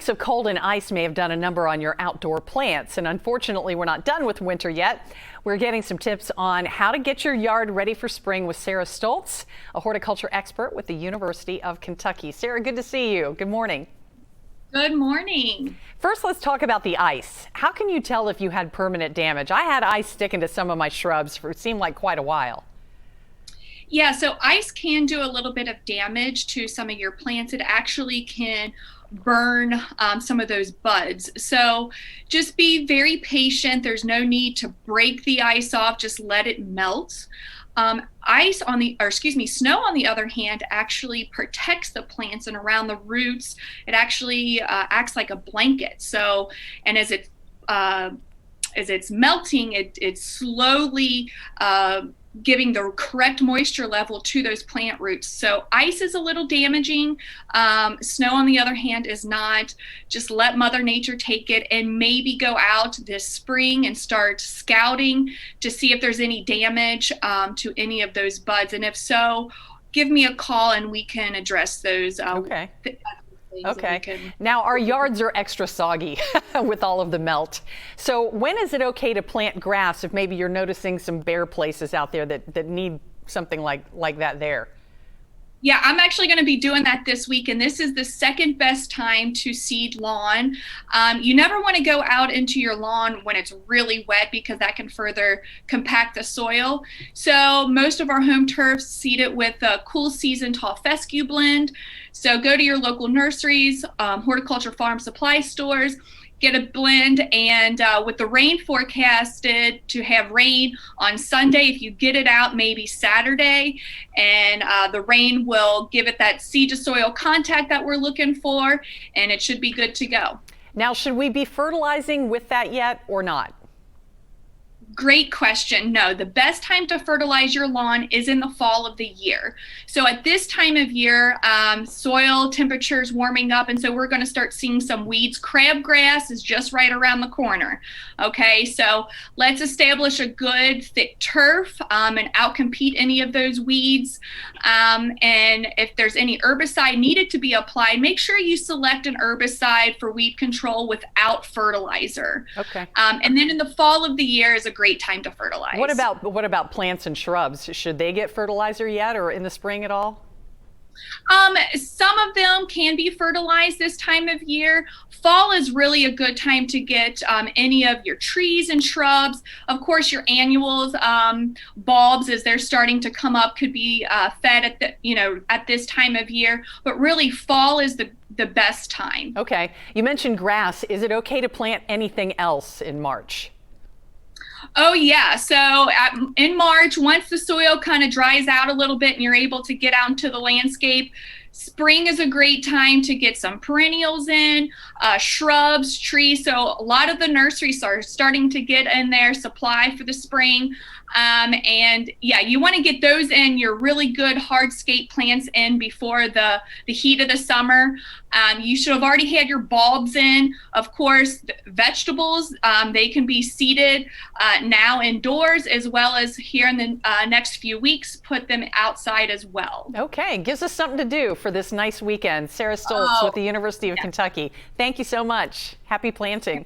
weeks of cold and ice may have done a number on your outdoor plants, and unfortunately we're not done with winter yet. We're getting some tips on how to get your yard ready for spring with Sarah Stoltz, a horticulture expert with the University of Kentucky. Sarah, good to see you. Good morning. Good morning. First, let's talk about the ice. How can you tell if you had permanent damage? I had ice sticking to some of my shrubs for it seemed like quite a while. Yeah, so ice can do a little bit of damage to some of your plants. It actually can burn some of those buds. So just be very patient. There's no need to break the ice off. Just let it melt. Snow on the other hand actually protects the plants and around the roots. It actually acts like a blanket. So, and as it's melting, it's slowly giving the correct moisture level to those plant roots. So ice is a little damaging. Snow, on the other hand, is not. Just let Mother Nature take it, and maybe go out this spring and start scouting to see if there's any damage to any of those buds. And if so, give me a call and we can address those. Okay. Now our yards are extra soggy with all of the melt. So when is it okay to plant grass if maybe you're noticing some bare places out there that need something like that there? Yeah, I'm actually going to be doing that this week, and this is the second best time to seed lawn. You never want to go out into your lawn when it's really wet because that can further compact the soil. So most of our home turfs seed it with a cool season tall fescue blend. So go to your local nurseries, horticulture farm supply stores, get a blend, and with the rain forecasted to have rain on Sunday, if you get it out maybe Saturday, and the rain will give it that seed to soil contact that we're looking for, and it should be good to go. Now, should we be fertilizing with that yet or not? Great question. No, the best time to fertilize your lawn is in the fall of the year. So at this time of year, soil temperature is warming up, and so we're going to start seeing some weeds. Crabgrass is just right around the corner. Okay, so let's establish a good thick turf and outcompete any of those weeds. And if there's any herbicide needed to be applied, make sure you select an herbicide for weed control without fertilizer. Okay. And then in the fall of the year is a great time to fertilize. What about plants and shrubs? Should they get fertilizer yet or in the spring at all? Some of them can be fertilized this time of year. Fall is really a good time to get any of your trees and shrubs. Of course, your annuals, bulbs, as they're starting to come up, could be fed at this time of year. But really, fall is the best time. Okay. You mentioned grass. Is it okay to plant anything else in March? Oh yeah, so in March, once the soil kind of dries out a little bit and you're able to get out into the landscape, spring is a great time to get some perennials in, shrubs, trees. So a lot of the nurseries are starting to get in their supply for the spring. And yeah, you want to get those in, your really good hardscape plants in before the heat of the summer. You should have already had your bulbs in. Of course, vegetables, they can be seeded now indoors, as well as here in the next few weeks, put them outside as well. Okay, gives us something to do for this nice weekend. Sarah Stoltz with the University of Kentucky. Thank you so much. Happy planting.